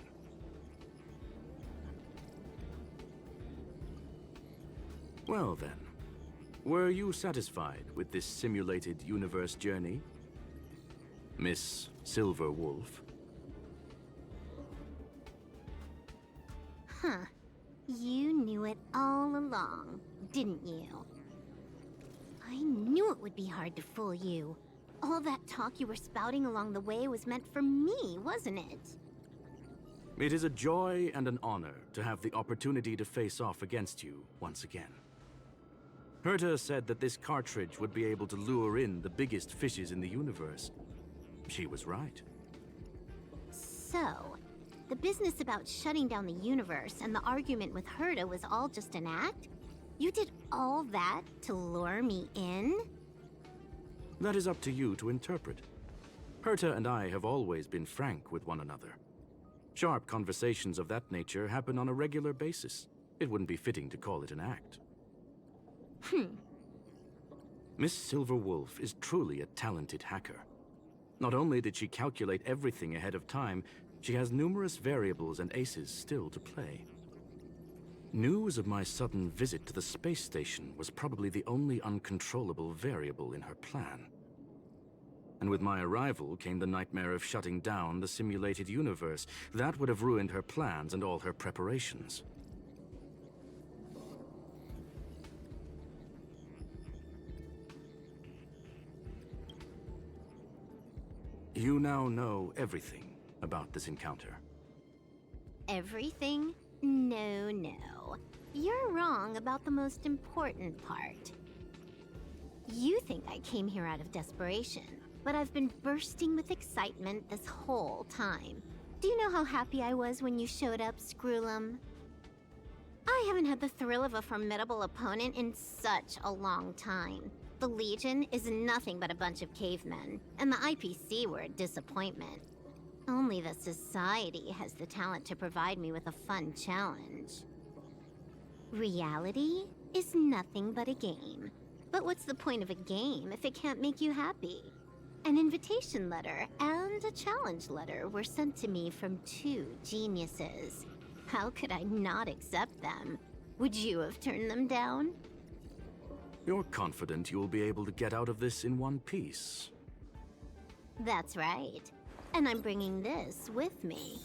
Well then, were you satisfied with this simulated universe journey, Miss Silver Wolf? Huh. You knew it all along, didn't you? I knew it would be hard to fool you. All that talk you were spouting along the way was meant for me, wasn't it? It is a joy and an honor to have the opportunity to face off against you once again. Herta said that this cartridge would be able to lure in the biggest fishes in the universe. She was right. So, the business about shutting down the universe and the argument with Herta was all just an act? You did all that to lure me in? That is up to you to interpret. Herta and I have always been frank with one another. Sharp conversations of that nature happen on a regular basis. It wouldn't be fitting to call it an act. Miss Silverwolf is truly a talented hacker. Not only did she calculate everything ahead of time, she has numerous variables and aces still to play. News of my sudden visit to the space station was probably the only uncontrollable variable in her plan. And with my arrival came the nightmare of shutting down the simulated universe. That would have ruined her plans and all her preparations. You now know everything about this encounter. Everything? No, no. You're wrong about the most important part. You think I came here out of desperation, but I've been bursting with excitement this whole time. Do you know how happy I was when you showed up, Screwlum? I haven't had the thrill of a formidable opponent in such a long time. The Legion is nothing but a bunch of cavemen, and the IPC were a disappointment. Only the Society has the talent to provide me with a fun challenge. Reality is nothing but a game. But what's the point of a game if it can't make you happy? An invitation letter and a challenge letter were sent to me from two geniuses. How could I not accept them? Would you have turned them down? You're confident you'll be able to get out of this in one piece. That's right. And I'm bringing this with me.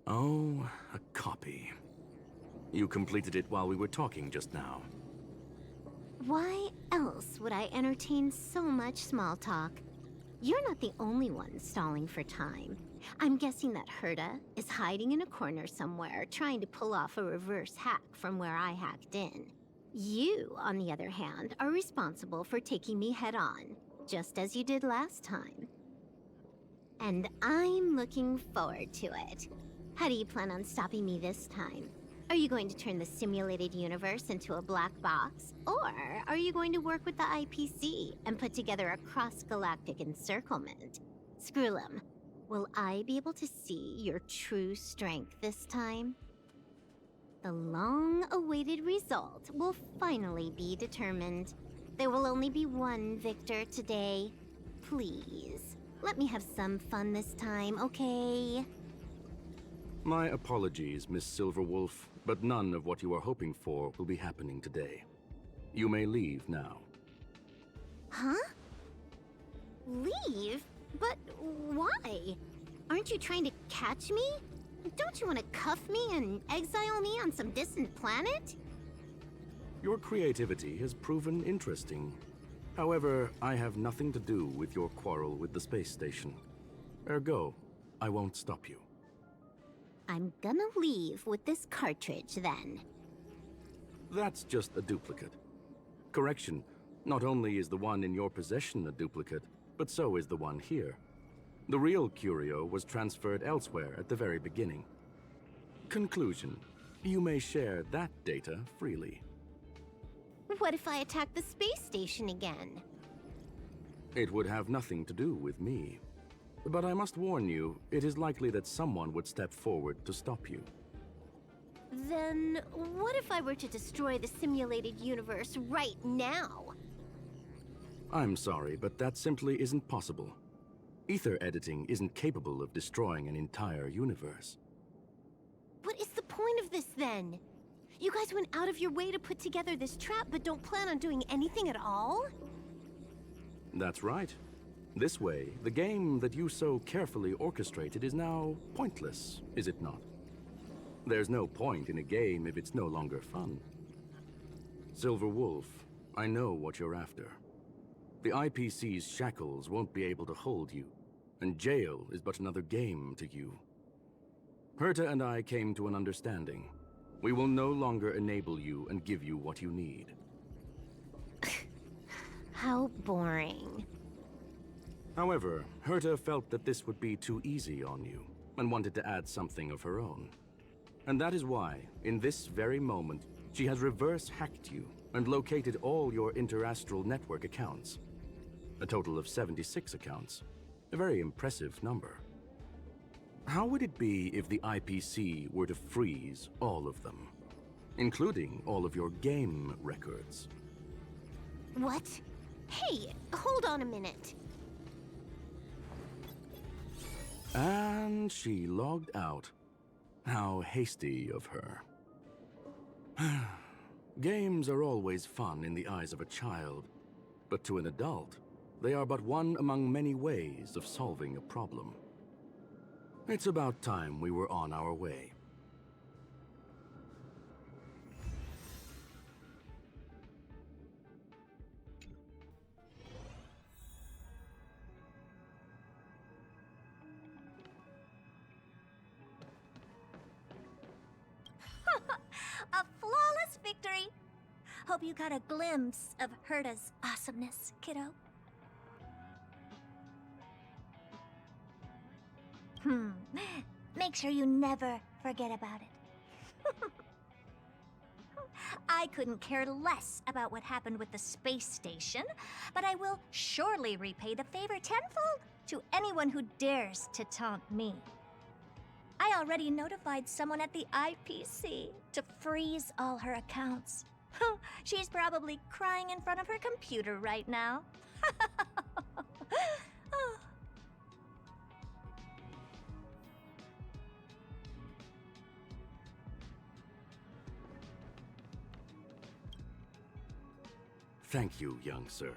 Oh, a copy. You completed it while we were talking just now. Why else would I entertain so much small talk? You're not the only one stalling for time. I'm guessing that Herta is hiding in a corner somewhere, trying to pull off a reverse hack from where I hacked in. You, on the other hand, are responsible for taking me head-on, just as you did last time. And I'm looking forward to it. How do you plan on stopping me this time? Are you going to turn the simulated universe into a black box? Or are you going to work with the IPC and put together a cross-galactic encirclement? Screwlum, will I be able to see your true strength this time? The long-awaited result will finally be determined. There will only be one victor today. Please, let me have some fun this time, okay? My apologies, Miss Silverwolf, but none of what you are hoping for will be happening today. You may leave now. Huh? Leave? But why? Aren't you trying to catch me? Don't you want to cuff me and exile me on some distant planet? Your creativity has proven interesting. However, I have nothing to do with your quarrel with the space station. Ergo, I won't stop you. I'm gonna leave with this cartridge, then. That's just a duplicate. Correction, not only is the one in your possession a duplicate, but so is the one here. The real curio was transferred elsewhere at the very beginning. Conclusion, you may share that data freely. What if I attack the space station again? It would have nothing to do with me. But I must warn you, it is likely that someone would step forward to stop you. Then, what if I were to destroy the simulated universe right now? I'm sorry, but that simply isn't possible. Ether editing isn't capable of destroying an entire universe. What is the point of this, then? You guys went out of your way to put together this trap, but don't plan on doing anything at all? That's right. This way, the game that you so carefully orchestrated is now pointless, is it not? There's no point in a game if it's no longer fun. Silver Wolf, I know what you're after. The IPC's shackles won't be able to hold you, and jail is but another game to you. Herta and I came to an understanding. We will no longer enable you and give you what you need. How boring. However, Herta felt that this would be too easy on you, and wanted to add something of her own. And that is why, in this very moment, she has reverse-hacked you and located all your interastral network accounts. A total of 76 accounts. A very impressive number. How would it be if the IPC were to freeze all of them, including all of your game records? What? Hey, hold on a minute. And she logged out. How hasty of her. Games are always fun in the eyes of a child, but to an adult, they are but one among many ways of solving a problem. It's about time we were on our way. A flawless victory! Hope you got a glimpse of Herta's awesomeness, kiddo. Make sure you never forget about it. I couldn't care less about what happened with the space station, but I will surely repay the favor tenfold to anyone who dares to taunt me. I already notified someone at the IPC to freeze all her accounts. She's probably crying in front of her computer right now. Thank you, young sir.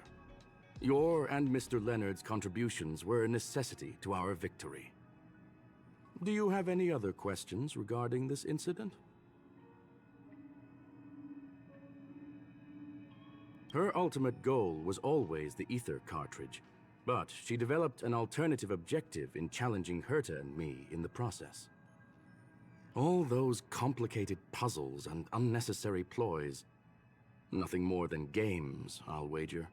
Your and Mr. Leonard's contributions were a necessity to our victory. Do you have any other questions regarding this incident? Her ultimate goal was always the ether cartridge, but she developed an alternative objective in challenging Herta and me in the process. All those complicated puzzles and unnecessary ploys, nothing more than games, I'll wager.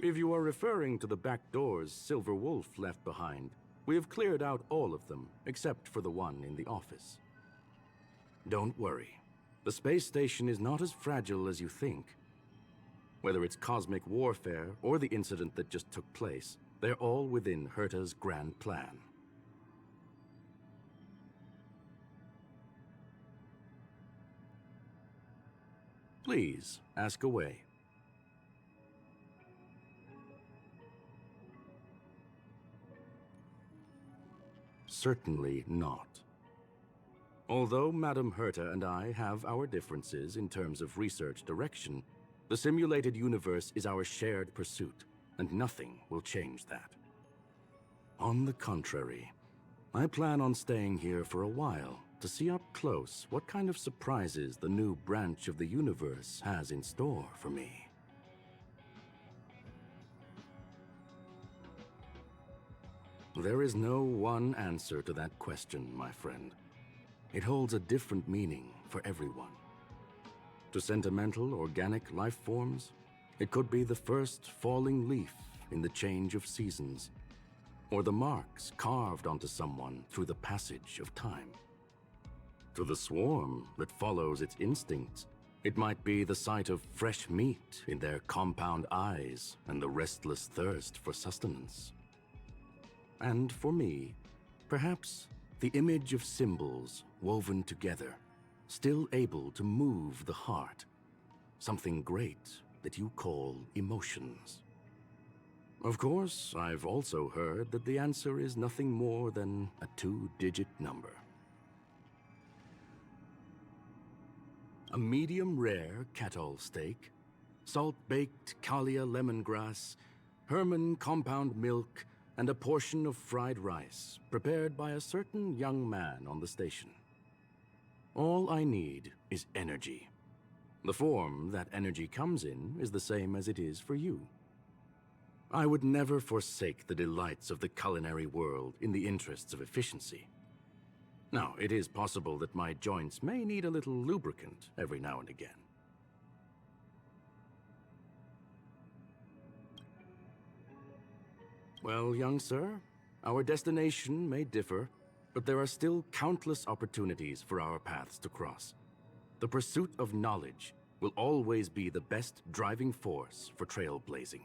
If you are referring to the back doors Silver Wolf left behind, we have cleared out all of them, except for the one in the office. Don't worry. The space station is not as fragile as you think. Whether it's cosmic warfare or the incident that just took place, they're all within Herta's grand plan. Please, ask away. Certainly not. Although Madame Herta and I have our differences in terms of research direction, the simulated universe is our shared pursuit, and nothing will change that. On the contrary, I plan on staying here for a while to see up close what kind of surprises the new branch of the universe has in store for me. There is no one answer to that question, my friend. It holds a different meaning for everyone. To sentimental, organic life forms, it could be the first falling leaf in the change of seasons, or the marks carved onto someone through the passage of time. To the swarm that follows its instincts, it might be the sight of fresh meat in their compound eyes and the restless thirst for sustenance. And for me, perhaps the image of symbols woven together, still able to move the heart, something great that you call emotions. Of course, I've also heard that the answer is nothing more than a 2-digit number. A medium rare Catol steak, salt-baked Kalia lemongrass, Herman compound milk, and a portion of fried rice prepared by a certain young man on the station. All I need is energy. The form that energy comes in is the same as it is for you. I would never forsake the delights of the culinary world in the interests of efficiency. Now, it is possible that my joints may need a little lubricant every now and again. Well, young sir, our destination may differ, but there are still countless opportunities for our paths to cross. The pursuit of knowledge will always be the best driving force for trailblazing.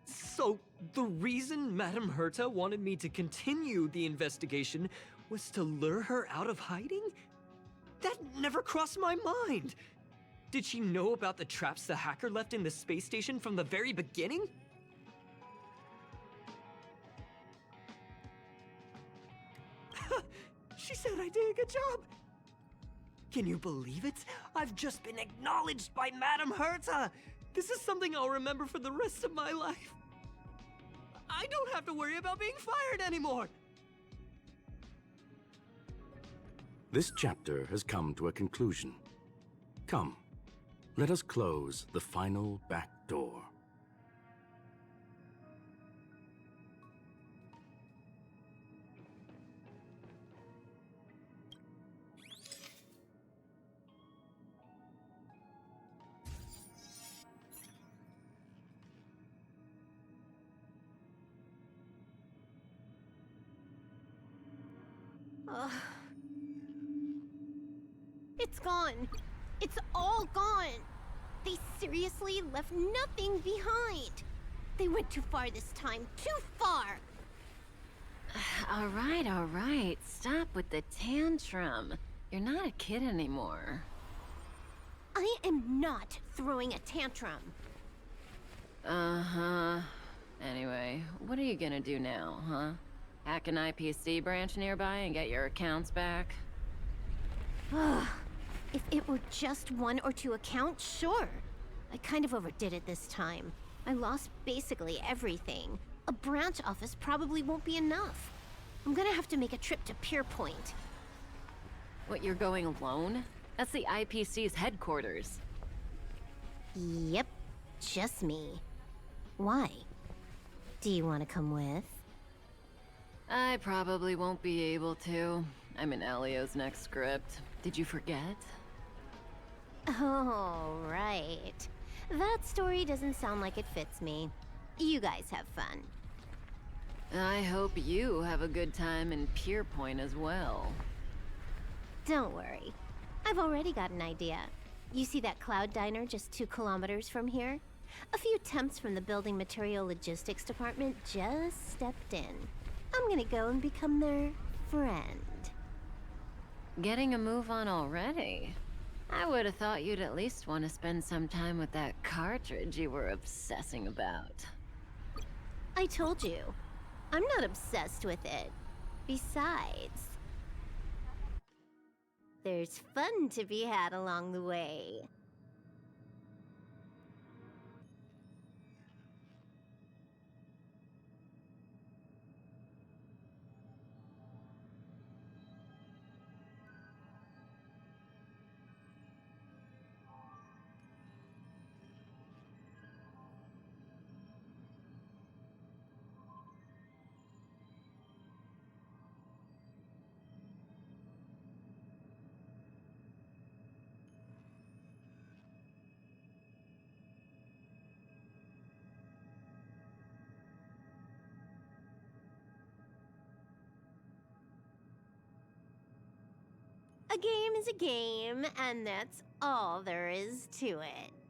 So, the reason Madame Herta wanted me to continue the investigation was to lure her out of hiding? That never crossed my mind! Did she know about the traps the hacker left in the space station from the very beginning? She said I did a good job! Can you believe it? I've just been acknowledged by Madame Herta! This is something I'll remember for the rest of my life. I don't have to worry about being fired anymore! This chapter has come to a conclusion. Come, let us close the final back door. It's gone. It's all gone. They seriously left nothing behind. They went too far this time. Too far. All right. Stop with the tantrum. You're not a kid anymore. I am not throwing a tantrum. Uh-huh. Anyway, what are you gonna do now, huh? Hack an IPC branch nearby and get your accounts back? If it were just 1 or 2 accounts, sure. I kind of overdid it this time. I lost basically everything. A branch office probably won't be enough. I'm gonna have to make a trip to Pierpoint. What, you're going alone? That's the IPC's headquarters. Yep, just me. Why? Do you want to come with? I probably won't be able to. I'm in Elio's next script. Did you forget? Oh, right. That story doesn't sound like it fits me. You guys have fun. I hope you have a good time in Pierpoint as well. Don't worry. I've already got an idea. You see that cloud diner just 2 kilometers from here? A few temps from the building material logistics department just stepped in. I'm gonna go and become their friend. Getting a move on already? I would have thought you'd at least want to spend some time with that cartridge you were obsessing about. I told you. I'm not obsessed with it. Besides, there's fun to be had along the way. A game is a game, and that's all there is to it.